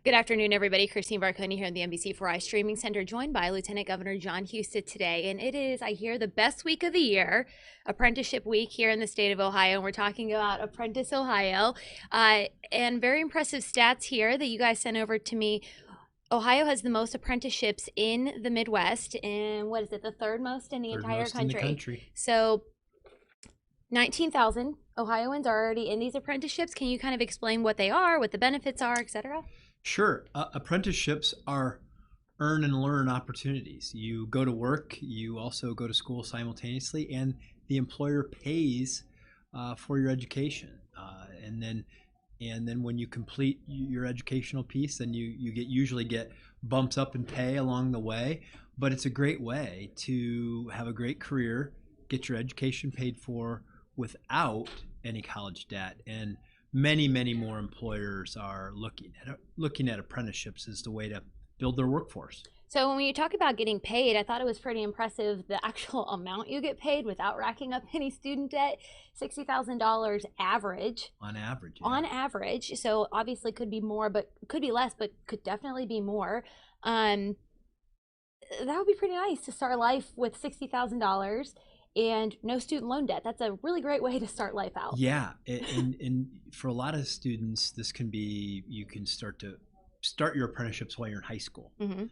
Good afternoon, everybody. Christine Barconi here in the NBC4i Streaming Center, joined by Lieutenant Governor John Husted today. And it is, I hear, the best week of the year, Apprenticeship Week here in the state of Ohio. And we're talking about Apprentice Ohio. And very impressive stats here that you guys sent over to me. Ohio has the most apprenticeships in the Midwest, and what is it, the third most in the Third entire most in the country. country. So 19,000 Ohioans are already in these apprenticeships. Can you kind of explain what they are, what the benefits are, et cetera? Sure. Apprenticeships are earn and learn opportunities. You go to work, you also go to school simultaneously, and the employer pays for your education. And then when you complete your educational piece, then you usually get bumps up in pay along the way. But it's a great way to have a great career, get your education paid for without any college debt. And many more employers are looking at apprenticeships as the way to build their workforce. So when you talk about getting paid, I thought it was pretty impressive the actual amount you get paid without racking up any student debt. $60,000 average. On average. Yeah. On average. So obviously could be more, but could be less, but could definitely be more. That would be pretty nice to start life with $60,000 and no student loan debt. That's a really great way to start life out. Yeah, and for a lot of students, this can be, you can start your apprenticeships while you're in high school. Mm-hmm.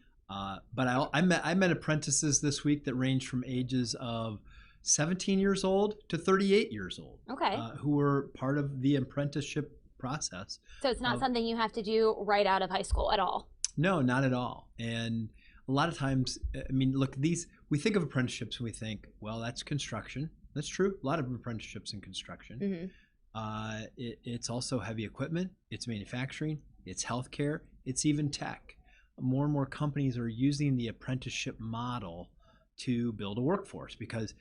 But I met apprentices this week that range from ages of 17 years old to 38 years old. Okay. Who were part of the apprenticeship process. So it's not something you have to do right out of high school at all? No, not at all. And a lot of times, I mean, look, we think of apprenticeships and we think, well, that's construction. That's true. A lot of apprenticeships in construction. Mm-hmm. It's also heavy equipment. It's manufacturing. It's healthcare. It's even tech. More and more companies are using the apprenticeship model to build a workforce because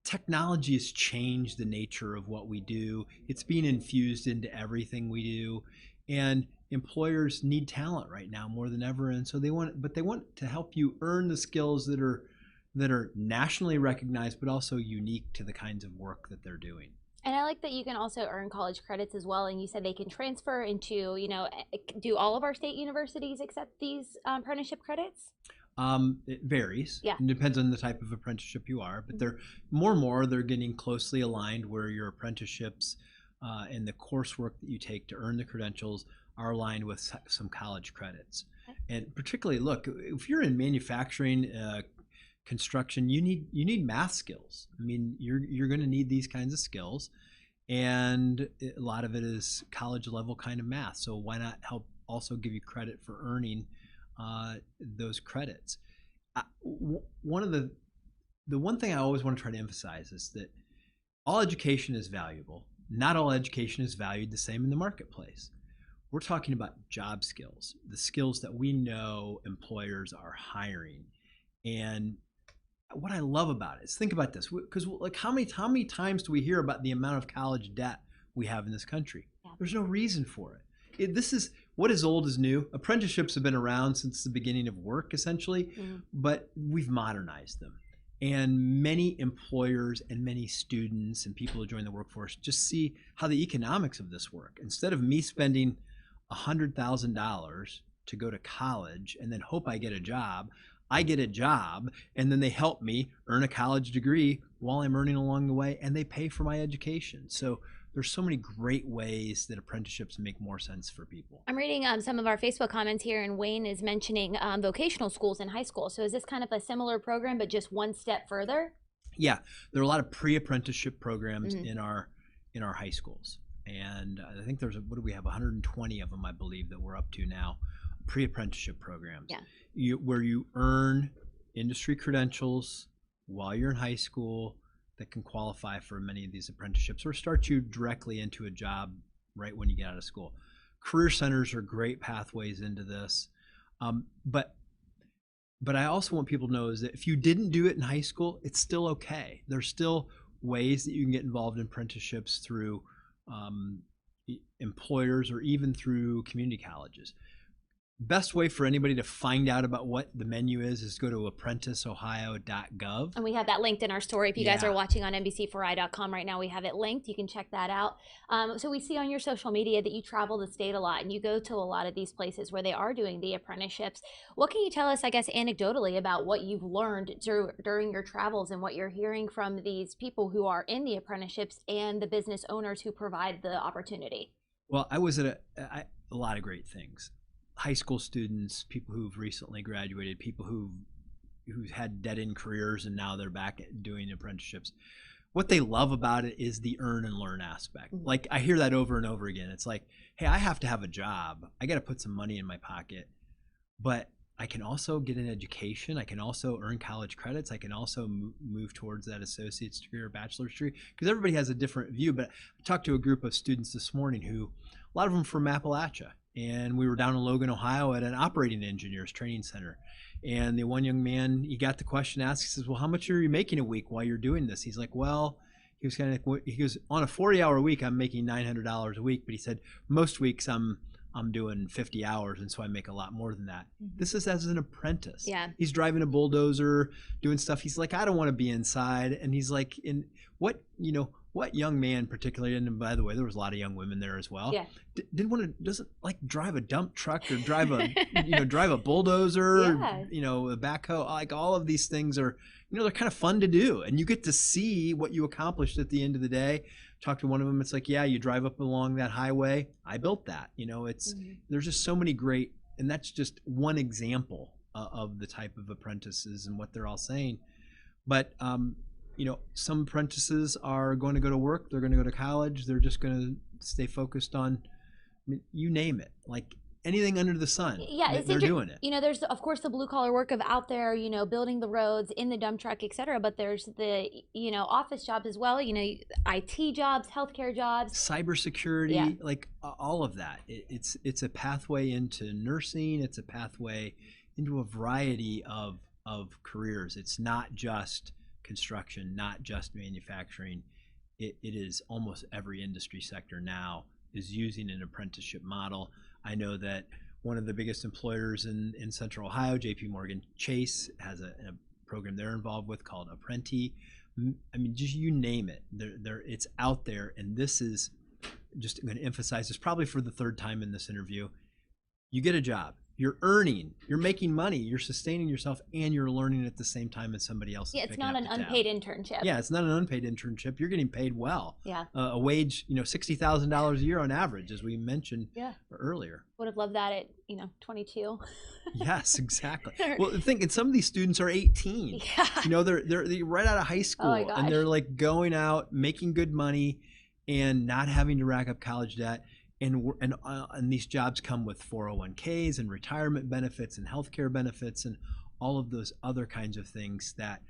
technology has changed the nature of what we do. It's being infused into everything we do. And employers need talent right now more than ever, and so they want to help you earn the skills that are nationally recognized, but also unique to the kinds of work that they're doing. And I like that you can also earn college credits as well. And you said they can transfer into, do all of our state universities accept these apprenticeship credits? It varies. Yeah. It depends on the type of apprenticeship you are, but they're more and more they're getting closely aligned where your apprenticeships and the coursework that you take to earn the credentials are aligned with some college credits. Okay. And particularly, look, if you're in manufacturing, construction, you need math skills. I mean, you're going to need these kinds of skills, and a lot of it is college level kind of math. So why not help also give you credit for earning those credits? The one thing I always want to try to emphasize is that all education is valuable. Not all education is valued the same in the marketplace. We're talking about job skills, the skills that we know employers are hiring. And what I love about it is, think about this, because like how many times do we hear about the amount of college debt we have in this country? Yeah. There's no reason for it. This is what is old is new. Apprenticeships have been around since the beginning of work, essentially, but we've modernized them. And many employers and many students and people who join the workforce just see how the economics of this work. Instead of me spending $100,000 to go to college and then hope I get a job, I get a job, and then they help me earn a college degree while I'm earning along the way, and they pay for my education. So there's so many great ways that apprenticeships make more sense for people. I'm reading some of our Facebook comments here, and Wayne is mentioning vocational schools in high school. So is this kind of a similar program, but just one step further? Yeah, there are a lot of pre-apprenticeship programs in our high schools. And I think what do we have, 120 of them, I believe, that we're up to now, pre-apprenticeship programs. Yeah. Where you earn industry credentials while you're in high school that can qualify for many of these apprenticeships or start you directly into a job right when you get out of school. Career centers are great pathways into this. But I also want people to know is that if you didn't do it in high school, it's still okay. There's still ways that you can get involved in apprenticeships through employers or even through community colleges. Best way for anybody to find out about what the menu is go to apprenticeohio.gov. And we have that linked in our story. If you guys are Yeah. watching on NBC4i.com right now, we have it linked. You can check that out. So we see on your social media that you travel the state a lot and you go to a lot of these places where they are doing the apprenticeships. What can you tell us, I guess, anecdotally about what you've learned during your travels and what you're hearing from these people who are in the apprenticeships and the business owners who provide the opportunity? Well, I was at a lot of great things. High school students, people who've recently graduated, people who've had dead-end careers and now they're back doing apprenticeships. What they love about it is the earn and learn aspect. Mhm. Like I hear that over and over again. It's like, hey, I have to have a job. I got to put some money in my pocket, but I can also get an education. I can also earn college credits. I can also move towards that associate's degree or bachelor's degree, because everybody has a different view. But I talked to a group of students this morning who, a lot of them from Appalachia, and we were down in Logan, Ohio at an operating engineers training center. And the one young man, he got the question asked, he says, well, how much are you making a week while you're doing this? He's like, well, he was kind of like, he goes, on a 40-hour week, I'm making $900 a week. But he said, most weeks I'm doing 50 hours, and so I make a lot more than that. Mhm. This is as an apprentice. Yeah. He's driving a bulldozer, doing stuff. He's like, I don't want to be inside. And he's like, in what young man particularly, and by the way, there was a lot of young women there as well. Yeah. Doesn't like drive a dump truck or drive a drive a bulldozer, Yeah. a backhoe. Like all of these things are, they're kind of fun to do, and you get to see what you accomplished at the end of the day. Talk to one of them. It's like, yeah, you drive up along that highway. I built that. It's There's just so many great, and that's just one example of the type of apprentices and what they're all saying. But some apprentices are going to go to work. They're going to go to college. They're just going to stay focused on, you name it, like anything under the sun. Yeah, they're doing it. There's of course the blue collar work of out there, building the roads in the dump truck, etc. But there's the office jobs as well. IT jobs, healthcare jobs, cybersecurity, like all of that. It's a pathway into nursing. It's a pathway into a variety of careers. It's not just construction, not just manufacturing. It is almost every industry sector now is using an apprenticeship model. I know that one of the biggest employers in Central Ohio, JP Morgan Chase, has a program they're involved with called Apprenti. I mean, just you name it, it's out there. And this is, just I'm going to emphasize this probably for the third time in this interview. You get a job. You're earning, you're making money, you're sustaining yourself, and you're learning at the same time as somebody else. Yeah, it's not an unpaid internship. Yeah, it's not an unpaid internship. You're getting paid well. Yeah. A wage, $60,000 a year on average, as we mentioned earlier. Would have loved that at 22. Yes, exactly. Well, think, and some of these students are 18. Yeah. They're right out of high school, and they're like going out, making good money, and not having to rack up college debt. And these jobs come with 401ks and retirement benefits and healthcare benefits and all of those other kinds of things that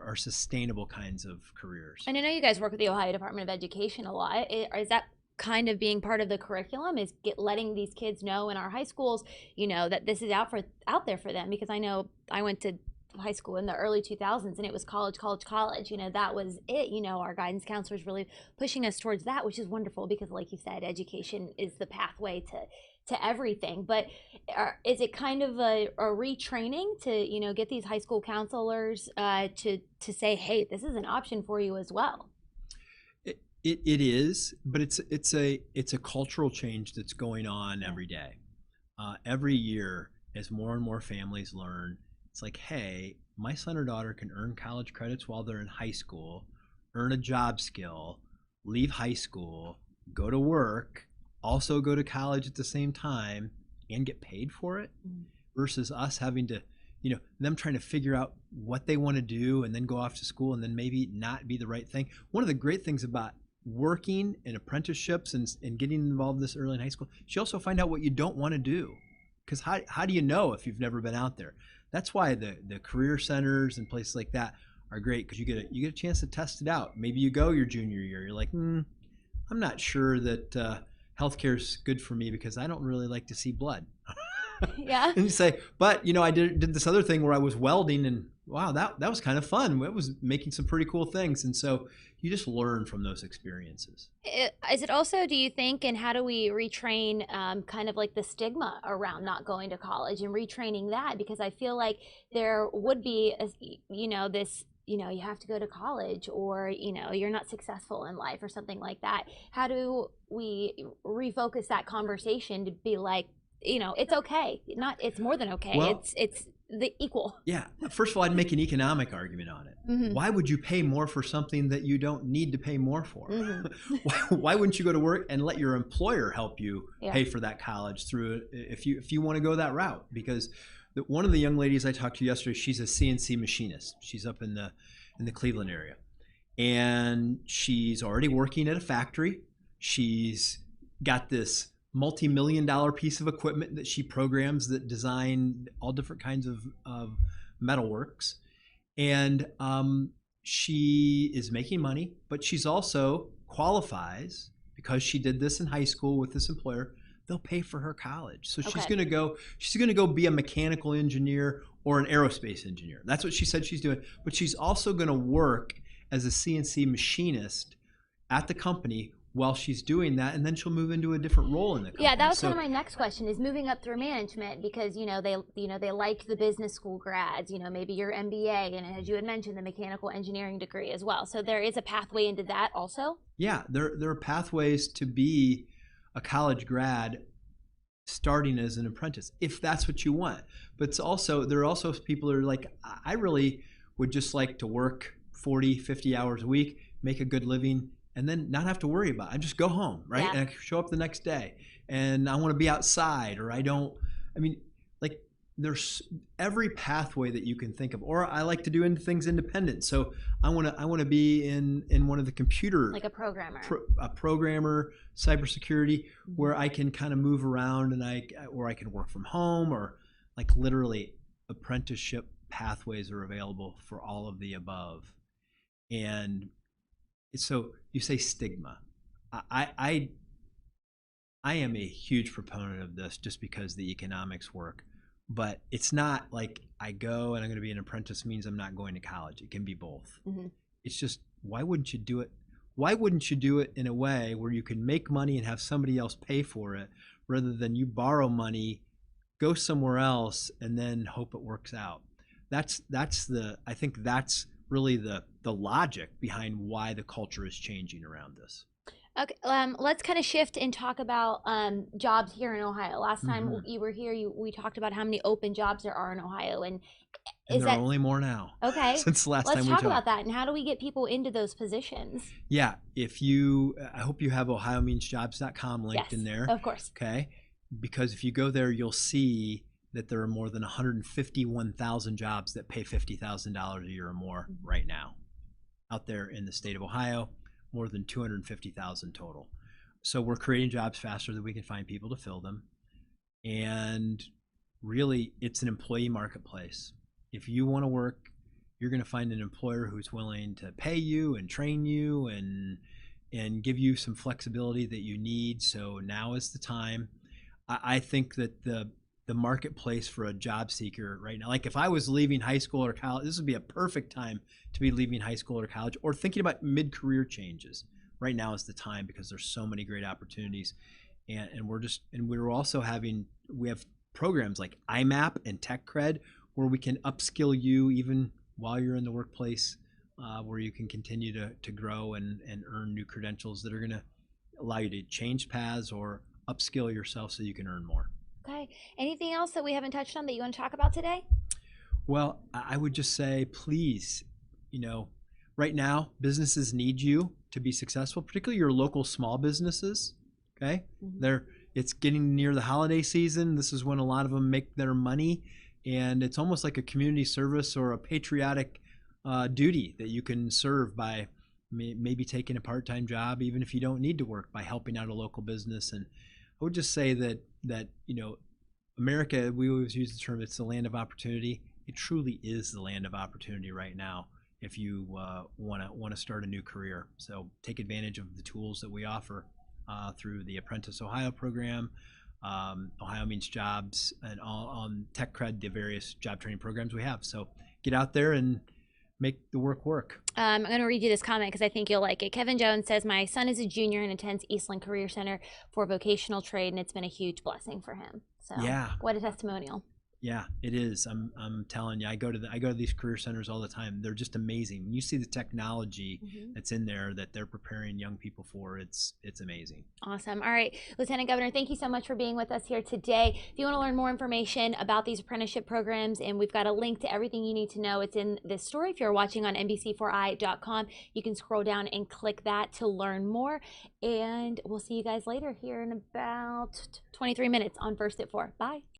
are sustainable kinds of careers. And I know you guys work with the Ohio Department of Education a lot. Is that kind of being part of the curriculum? Is letting these kids know in our high schools, that this is out there for them? Because I know I went to high school in the early 2000s and it was college. That was it. Our guidance counselors really pushing us towards that, which is wonderful because, like you said, education is the pathway to everything. But is it kind of a retraining to get these high school counselors to say, hey, this is an option for you as well? It is, but it's a cultural change that's going on every day. Every year, as more and more families learn, it's like, hey, my son or daughter can earn college credits while they're in high school, earn a job skill, leave high school, go to work, also go to college at the same time, and get paid for it, versus us having to, them trying to figure out what they want to do and then go off to school and then maybe not be the right thing. One of the great things about working in apprenticeships and getting involved this early in high school, you also find out what you don't want to do. Because how do you know if you've never been out there? That's why the career centers and places like that are great, because you get a chance to test it out. Maybe you go your junior year, you're like, I'm not sure that healthcare is good for me because I don't really like to see blood. Yeah. And you say, but I did this other thing where I was welding, and wow, that was kind of fun. It was making some pretty cool things, and so you just learn from those experiences. Is it also, do you think, and how do we retrain kind of like the stigma around not going to college and retraining that? Because I feel like there would be, this, you have to go to college or, you're not successful in life or something like that. How do we refocus that conversation to be like, it's okay. Not, it's more than okay. Well, It's the equal. yeah. First of all, I'd make an economic argument on it. Mm-hmm. Why would you pay more for something that you don't need to pay more for? Mm-hmm. Why wouldn't you go to work and let your employer help you Yeah. pay for that college through it if you want to go that route? Because one of the young ladies I talked to yesterday, she's a CNC machinist. She's up in the Cleveland area, and she's already working at a factory. She's got this multi-million-dollar piece of equipment that she programs that design all different kinds of metalworks. And she is making money, but she's also qualifies because she did this in high school with this employer. They'll pay for her college. So she's Okay. going to go be a mechanical engineer or an aerospace engineer. That's what she said she's doing. But she's also going to work as a CNC machinist at the company while she's doing that, and then she'll move into a different role in the company. Yeah, that was kind of my next question, is moving up through management, because they like the business school grads, maybe your MBA, and as you had mentioned, the mechanical engineering degree as well. So there is a pathway into that also. Yeah, there are pathways to be a college grad starting as an apprentice if that's what you want. But there are also people that are like, I really would just like to work 40, 50 hours a week, make a good living, and then not have to worry about it. I just go home, right? Yeah. And I can show up the next day, and I want to be outside, or like there's every pathway that you can think of. Or I like to do things independent. So I want to be in one of the computer, Like a programmer. a programmer, cybersecurity, where I can kind of move around, and I can work from home, or like literally apprenticeship pathways are available for all of the above. And so you say stigma. I am a huge proponent of this just because the economics work, but it's not like I go and I'm going to be an apprentice means I'm not going to college. It can be both. Mm-hmm. It's just, why wouldn't you do it? Why wouldn't you do it in a way where you can make money and have somebody else pay for it, rather than you borrow money, go somewhere else, and then hope it works out? I think that's really the logic behind why the culture is changing around this. Okay, let's kind of shift and talk about jobs here in Ohio. Last time Mhm. you were here, we talked about how many open jobs there are in Ohio, and And is there are that only more now okay? since the last Let's time we talk about talked. that, and how do we get people into those positions? Yeah, I hope you have ohiomeansjobs.com linked Yes, in there. of course. Okay, because if you go there, you'll see that there are more than 151,000 jobs that pay $50,000 a year or more right now out there in the state of Ohio, more than 250,000 total. So we're creating jobs faster than we can find people to fill them. And really, it's an employee marketplace. If you want to work, you're going to find an employer who's willing to pay you and train you and give you some flexibility that you need. So now is the time. I think that the marketplace for a job seeker right now, like if I was leaving high school or college, this would be a perfect time to be leaving high school or college or thinking about mid-career changes. Right now is the time, because there's so many great opportunities, and we have programs like IMAP and Tech Cred, where we can upskill you even while you're in the workplace, where you can continue to grow and earn new credentials that are going to allow you to change paths or upskill yourself so you can earn more. Okay. Anything else that we haven't touched on that you want to talk about today? Well, I would just say, please, right now, businesses need you to be successful, particularly your local small businesses. Okay. Mm-hmm. It's getting near the holiday season. This is when a lot of them make their money. And it's almost like a community service or a patriotic duty that you can serve by maybe taking a part-time job, even if you don't need to work, by helping out a local business. And I would just say that America, we always use the term, it's the land of opportunity. It truly is the land of opportunity right now if you want to start a new career. So take advantage of the tools that we offer through the Apprentice Ohio program, Ohio Means Jobs, and all on Tech Cred, the various job training programs we have. So get out there and make the work. I'm going to read you this comment because I think you'll like it. Kevin Jones says, my son is a junior and attends Eastland Career Center for vocational trade, and it's been a huge blessing for him. So Yeah, what a testimonial. yeah, it is. I'm telling you, I go to these career centers all the time. They're just amazing. When you see the technology that's in there that they're preparing young people for, it's amazing. Awesome. All right, Lieutenant Governor, thank you so much for being with us here today. If you want to learn more information about these apprenticeship programs, and we've got a link to everything you need to know, it's in this story. If you're watching on NBC4i.com, you can scroll down and click that to learn more. And we'll see you guys later here in about 23 minutes on First at 4. Bye.